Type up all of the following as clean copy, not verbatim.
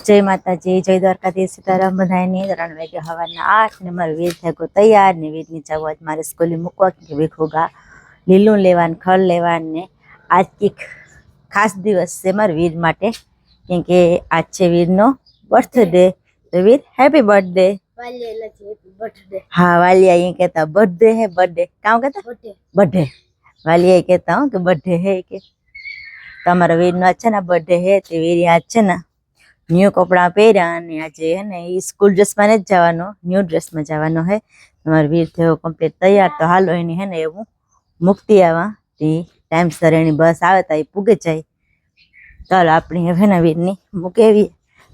जय माताजी, जय द्वारकाधीश, सीताराम बधाई। 3 वागे हवाना 8 ने मारो वीर थको तैयार ने वीर नी जाव आज मारे स्कूल मूकवा के वीखोगा लीलू लेवान खड़ लेवान ने आज की खास दिवस से मार वीर माटे क्योंकि आज छे वीर नो बर्थडे। तो वीर हैप्पी बर्थडे। हाँ वालिया ये कहता बर्थडे है, बर्थडे क्या कहता बर्थडे। वालिया कहता हूँ कि बर्थडे है कि તમારા વીરનો आज છે ને બર્થડે હે તે વીર आज છે ને ન્યુ કપડા પહેર્યા અને આજે હે ને ઈ સ્કૂલ ડ્રેસમાં જ જવાનો, ન્યુ ડ્રેસમાં જવાનો હે। તમારો વીર થયો કમ્પ્લીટ તૈયાર તો હાલો એની હે ને એવું મુક્તિ આવા તે ટાઈમસર એની બસ આવે તો એ પૂગે જાય। ચાલો આપણે હવે ને વીરની મૂકેવી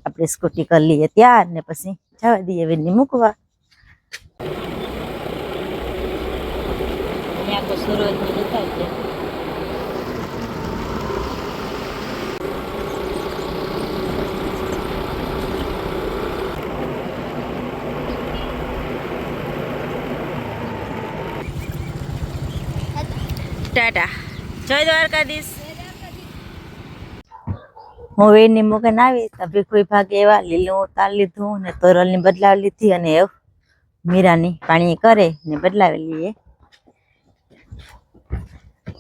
આપણે સ્કૂટી કરી લઈએ ત્યાર ને પછી જવા દઈએ વીરની મૂકવા। અહીંયા તો સુરતની જતા છે। टाटा जय द्वारकाधीश। હું વીરની મૂકીને આવી તો ભીખુઈ ભાગે એવા લીલું ઉતાર લીધું ને તોરલની બદલાવી લીધી અને મીરાની પાણી કરે ને બદલાવી લઈએ।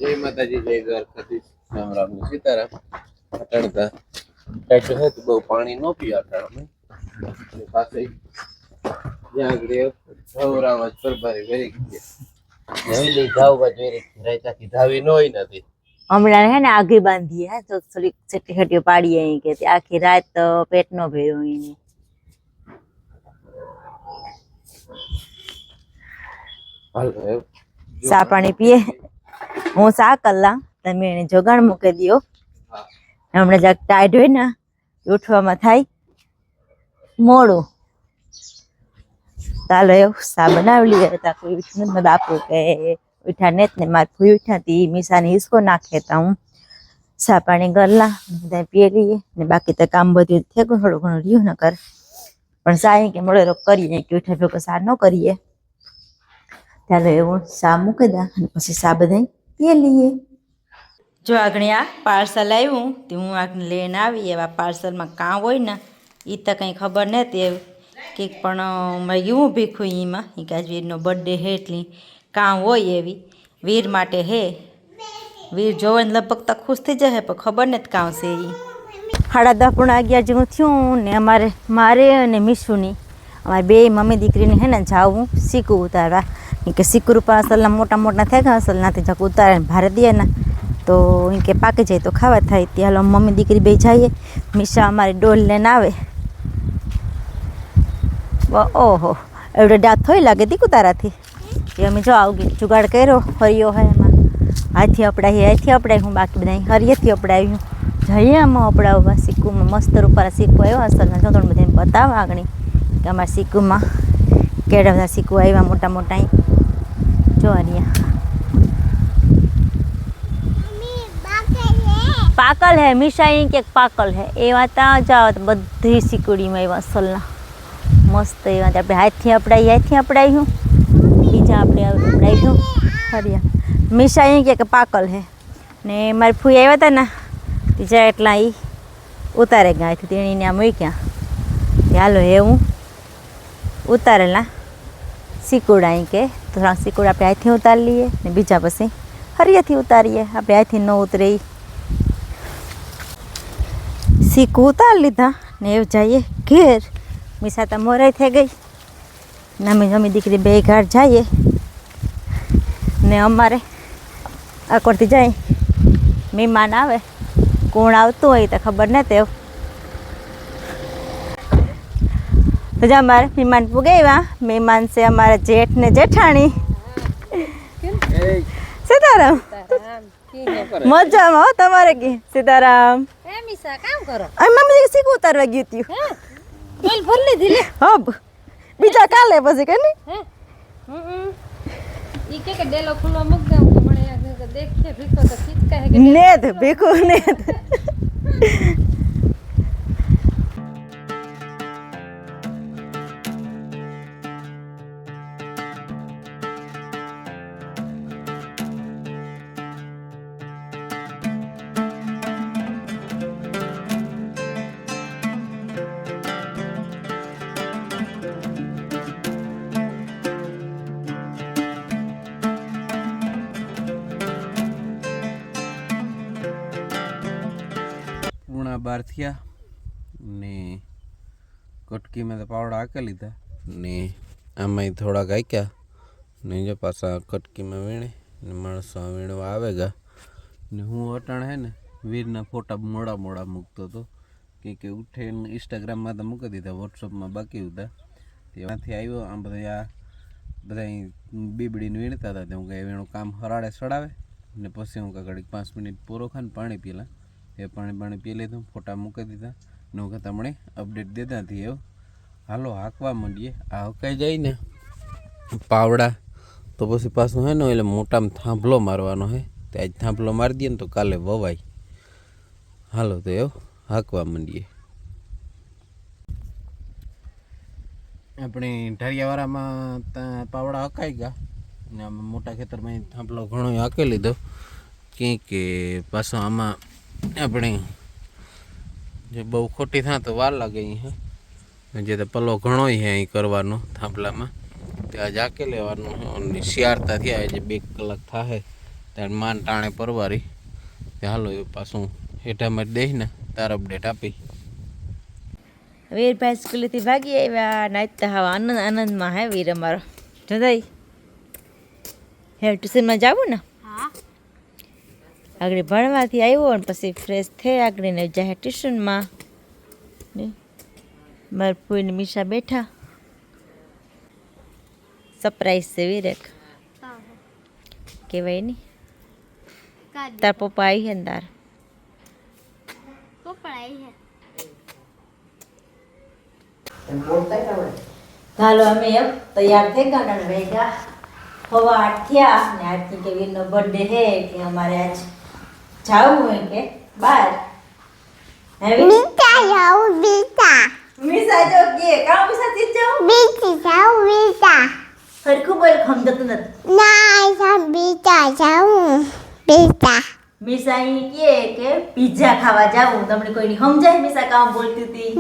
जय माताजी, जय द्वारकाधीश, राम राम ने सीताराम। अटणता टाइट है तो बहु पानी नो पिया था मैं पासे जागरे धवरावत पर भारी वेरी नवीली धाववा जोरे रहता की धावी नोई नथी। हमણાં है ने आगे बांधी है तो थोड़ी छटी छटी पाड़ी है के आखी रात तो पेट नो भेरो इने हाल सा पानी पिए હું સા કલા તમે એને જોગાણ મૂકી દિયો। હમણાં જરાક ટાઈટ હોય ને ઉઠવામાં થાય મોડું ચાલો એવું સા બનાવી લઈએ। કોઈ ઉઠ્યું નથી બાપુ કે ઉઠ્યા ને જ ને મારી ફૂઈ ઉઠ્યા તી મીસાને હિસકો નાખેતા હું સા પાણી ગરલા બધા પીએ લઈએ ને બાકી તો કામ બધું થયું થોડું ઘણું રહ્યું ન કર પણ સા કે મળે કરીએ કે ઉઠ્યા ભેગો સા ન કરીએ। ચાલો એવું સા મૂકી દા અને પછી સા બધા પીએ લઈએ। જો આગળ આ પાર્સલ આવ્યું તે હું આગળ લઈને આવી એવા પાર્સલમાં કાં હોય ને એ તો કંઈ ખબર નથી કે પણ મેં એવું ભીખું એમાં એ કે આજ વીરનો બર્થડે હે એટલી કાં હોય એવી વીર માટે હે। વીર જોવે ને લગભગ તો ખુશ થઈ જશે પણ ખબર નથી કાં છે એ। 10:30 જેવું થયું ને અમારે મારે અને મીશુની અમારે બે મમ્મી દીકરીને હે ને જાવું શીકું ઉતારવા કે શીકું રૂપા અસલના મોટા મોટા થાય ગયા અસલનાથી જક ઉતારે ભારે દે ને તો કે પાકી જાય તો ખાવા થાય ત્યાં મમ્મી દીકરી બે જઈએ। મીશા અમારી ડોલ લઈને આવે ઓહો એવડે દાંત થોડી લાગે દીકુ તારાથી કે અમે જો આવગી જુગાડ કર્યો હરિયો હે એમાં હાથથી અપડાવી હું બાકી બધા હરિયેથી અપડાવ્યું જઈએ આમાં અપડાવવા સિક્કુમાં મસ્ત રૂપારા સિક્કો આવ્યો અસલના જો થોડું બધાને બતાવવા આગળ કે અમારા સિક્કુમાં કેળા બધા સિક્કો આવ્યા મોટા મોટા જો હરિયા પાકલ હે મીશા કે પાકલ હે એવા ત્યાં જાઓ તો બધી સિક્કુડીમાં આવ્યા અસલના મસ્ત એવા આપણે હાથથી અપડાવ્યું બીજા આપણે અપડાવ્યું ફર્યા। મીશા કે પાકલ હે ને મારી ફૂઈ આવ્યા હતા ને બીજા એટલા એ ઉતારે ગયા તેણીને આ મૂક્યા હાલો એવું ઉતારેલા સિક્કુડા કે થોડા સિક્કુડા આપણે હાથથી ઉતારી લઈએ ને બીજા પછી હરિયાથી ઉતારીએ આપણે હાથથી ન ઉતરે સિક્કું ઉતારી લીધા ને એવું જઈએ ઘેર। મીસા તો મોરાઈ થઈ ગઈ ને અમે જમી દીકરી બે ઘાટ જઈએ ને અમારે આકોરથી જાય મહેમાન આવે કોણ આવતું હોય તો ખબર નથી તો જ અમારે મહેમાન પુગાવ્યા। મહેમાન છે અમારા જેઠ ને જેઠાણી। સીતારામ મજામાં તમારે કે સીતારામ મમ્મી શીખવું ઉતારવા ગયું હતું બોલ ભર લીધી લે હબ બીજા કાલે પછી કે ની ઈ કે ડેલો ખુલ્લો મૂક દઉં તો મને યાદ દેખે ભીખો તો ખીચકા હે કે નેત ભીખો નેત બાર થયા ને કટકીમાં તો પાવડા હાંકી લીધા ને આમાંય થોડાક હાંક્યા ને જો પાછા કટકીમાં વીણે ને માણસો વીણવા આવે ગા ને હું અટાણે હે ને વીરના ફોટા મોડા મોડા મૂકતો હતો કે ઉઠે ઇન્સ્ટાગ્રામમાં તો મૂકી દીધા, વોટ્સઅપમાં બાકી હતા. તેમાંથી આવ્યો આમ બધા બીબડીને વીણતા હતા. હું કંઈ વીણું કામ હરાડે ચડાવે ને પછી હું ઘડીક 5 મિનિટ પૂરો ખાને પાણી પીલા. એ પાણી પી લીધું, ફોટા મૂકી દીધા ને હું તમને અપડેટ દેતા હતી. એવું હાલો હાંકવા માંડીએ. આ હકાઈ જાય ને પાવડા તો પછી પાછું હે ને એટલે મોટામાં થાંભલો મારવાનો હે. તે આજ થાંભલો મારી દઈએ ને તો કાલે વવાય. હાલો તો એવું હાંકવા માંડીએ. આપણે ઢારિયાવાળામાં પાવડા હકાઈ ગયા ને આમાં મોટા ખેતરમાં થાંભલો ઘણો હાંકી લીધો. કે પાછો આમાં આપણે જે બહુ ખોટી થાય તો વાર લાગે અહીં હે જે તો પલ્લો ઘણો હે અહીં કરવાનો થાંભલામાં. ત્યાં જ હાંકી લેવાનું અને શિયાળતા થયા જે 2 કલાક થાય ત્યારે માન ટાણે પરવારી. હાલો એ પાછું હેઠામાં જ દઈ ને તાર અપડેટ આપી. વીરભાઈ સ્કૂલેથી ભાગી આવ્યા. નાચતા હા આનંદમાં હે વીર અમારો. જોદાઈ હે ટ્યુશનમાં જાવું ને આગળ ભણવાથી આવ્યો ને પછી ફ્રેશ થઈ આગળ ને જાય ટ્યુશનમાં. ને મારા ફૂઈને મીશા બેઠા. સરપ્રાઈઝ છે વીરેક કહેવાય નહીં. તાર પપ્પા આવી છે ને તાર હાલો અમે એમ તૈયાર થઈ ગયા ને વેગા 8:15 થયા ને આજથી કે વીરનો બર્થડે હે કે અમારે આજ જાવું હોય કે બહાર. મીસા જો કે કામ મીસા થી જાઉં સરખું બોલ સમજતું નથી. મીસા અહીં કે પિઝા ખાવા જાવું. તમને કોઈની સમજાય મીસા કામ બોલતી હતી?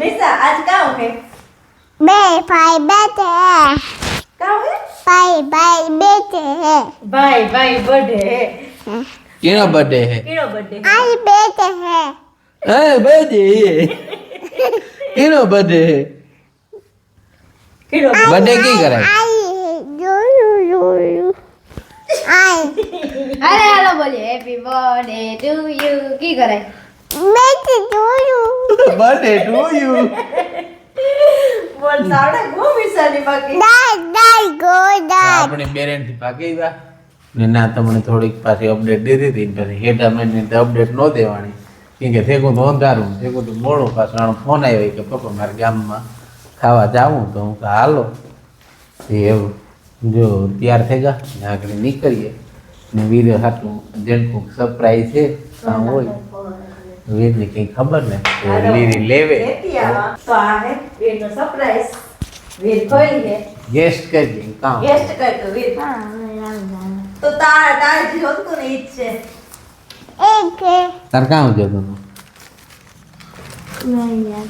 મીસા આજ કામ હે કામ હે ભાઈ બર્થડે હે. કેનો બર્થડે હે? કેનો બર્થડે? હા બર્થડે કેનો બર્થડે હે? કેનો બર્થડે કી કરાય? અરે હાલો બોલીએ હેપી બર્થડે ટુ યુ કી કરે બર્થડે ટુ યુ બોલ સાવડે ગો મીસાની બાકી આપણે પેરેન્ટ થી ભાગી ગયા ને ના તમને થોડીક પાછી અપડેટ દીધી હતી પછી હેઠા મહિને અપડેટ ન દેવાની કેમ કે થેગું તો અંધારું થેગું તો મોડું. પાછું ફોન આવ્યો કે પપ્પા મારે ગામમાં ખાવા જાવું. તો હું કહું હાલો. એવું જો તૈયાર થઈ ગયા ને આગળ નીકળીએ ને વીર હાટું જેનકું સરપ્રાઈઝ છે કામ હોય વીરની કંઈ ખબર ને લીરી લેવે તો આ હે વીરનો સરપ્રાઈઝ. વીર ખોઈ હે ગેસ્ટ કરજે કામ ગેસ્ટ કરતો વીર. તો તાર જે હતું ને ઈ જ છે. તાર કામ જોતો તું ઘણી યાદ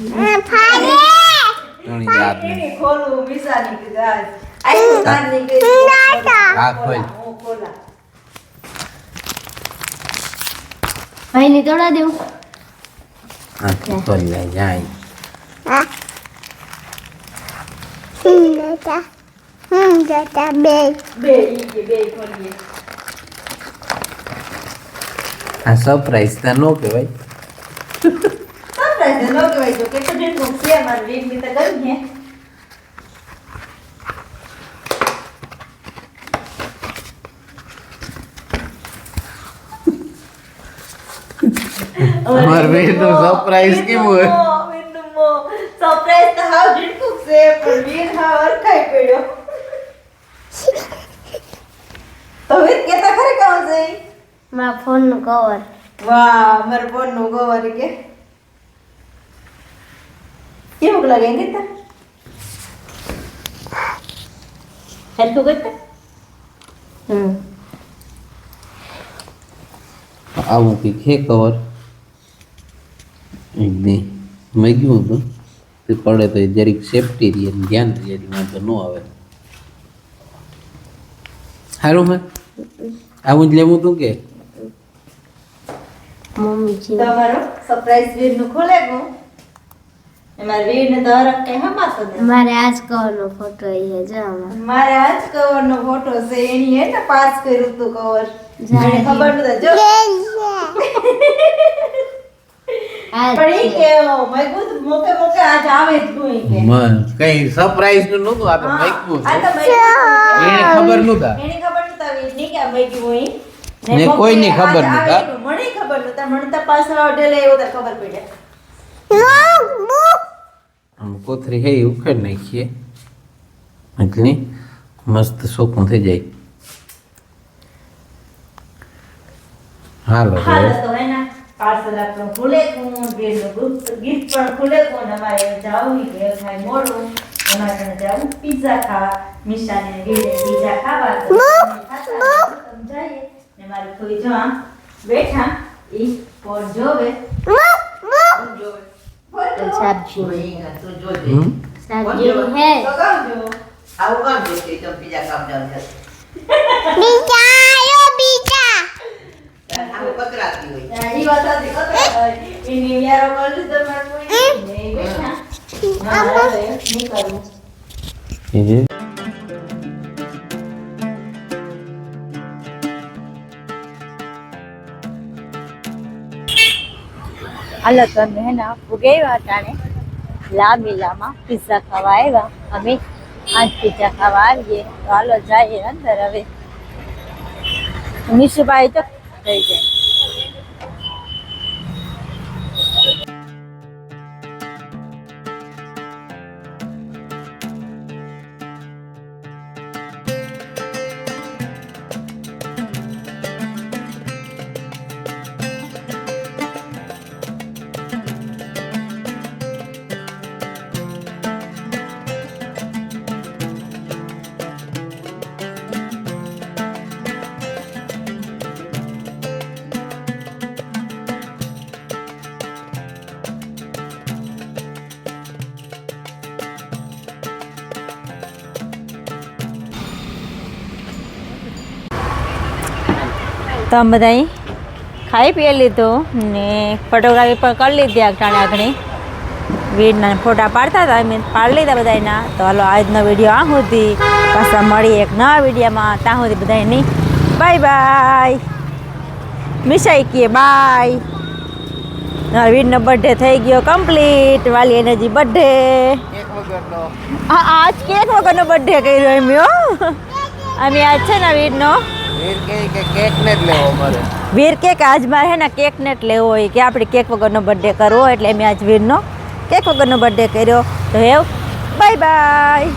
નહીં. ખોલું મીસાની કે ગાજ આઈ તારની કે આ ખોલ હું ખોલા ભાઈ ની તોડા દેવું આ ખોલ લે જાય બે ખોલીએ. આ સરપ્રાઈઝ તા નો કહેવાય. સરપ્રાઈઝ ન કહેવાય. જો કે તો જેટલું છે મારે વીર ની તો ગમી હે. અમાર વીરનું સરપ્રાઈઝ કેવું હોય? સરપ્રાઈઝ તો હાવ જીટકું છે પણ વીર હાવ અરખાઈ પડ્યો. તો વીર કેતા ખરે કામ છે? મારા ફોન નું કવર. વાહ મારા ફોન નું કવર કે કેવું લાગે ગીતા? હેલ્પ કરતા આવું કંઈક હે કવર એકદી મેં ગયું હતું તે પડે તો જરીક સેફટી રહે ધ્યાન રહે એટલે વાંધો ન આવે. સારું હે આવું જ લેવું તું કે મમ્મી છે તમારો સરપ્રાઈઝ વીર નું ખોલે ગો મારે વીર ને તો હરખ કઈ હમાતો નથી. મારે આજ કવરનો ફોટો એ જો આમાં મારે આજ કવર નો ફોટો છે એની હે ને પાસ કર્યું તું કવર જાણે ખબર નતા જો આ પણ ઈ કે મેં કીધું મોકે મોકે આજ આવે જ તું ઈ કે કઈ સરપ્રાઈઝ નું નતું આ તો મેકવું આ છે તો મેં એને ખબર નતા એની ખબર નતા વીર ની કે મેં કીધું ઈ ને કોઈની ખબર આજ નતા. આવે એનું મને ખબર નતા મને તપાસ ડેલે એવો તો ખબર પડી આમ કોથરી હે ઈ ઉખેડ નાખીએ એટલે મસ્ત સોપું થઈ જાય. હાલો હાલ તો હે ને પાર્સલ આપણું ખુલે કોણ વીર નું ગિફ્ટ પણ ખુલે કોણ અમારે જાવું કે ખાઈ મોડું અમારે ત્યાં જાવું પિઝા ખાવા મિશાને વીરે પિઝા ખાવા તો અમે ખાતા સમજાય ને મારે કોઈ જો આમ બેઠા ઈ પોર જોવે જોવે સબ્જી હમ? સબ્જી હે તો કામ જો આવું કામ જોશે તો બીજા કામ જાવ છે આવું પકડાતી હોય ઈ વાત હતી કતો એની યારો બોલ તો માર કોઈ ને બેઠા મારે નહીં કરું એ જે હાલો તો અમે હે ને ફુગેવા તાણે લામીલામાં પિઝા ખાવા આવ્યા અમે આજ પિઝા ખાવા આવીએ તો હાલો જઈએ અંદર હવે નિશુભાઈ તો થઈ જાય તો અમે બધા અહીં ખાઈ પી લીધું ને ફોટોગ્રાફી પણ કરી લીધી આગળ આગળ વીરના ફોટા પાડતા હતા અમે પાડી લીધા બધાના તો હાલો આજનો વિડીયો આ સુધી પાછા મળી એક નવા વિડીયોમાં ત્યાં સુધી બધાની બાય બાય મિશાઈ કીએ બાય વીરનો બર્થડે થઈ ગયો કમ્પ્લીટ વાલી એનર્જી બર્થડે એક વગરનો આજ કેક વગરનો બર્થડે કર્યો એમ અમે આજ છે ને વીરનો વીર કહે કે કેક ને જ લેવો મારે વીર કેક આજ મારે હે ને કેક ને જ લેવો હોય કે આપણે કેક વગરનો બર્થડે કરવો એટલે મેં આજ વીરનો કેક વગરનો બર્થડે કર્યો તો હેવ બાય બાય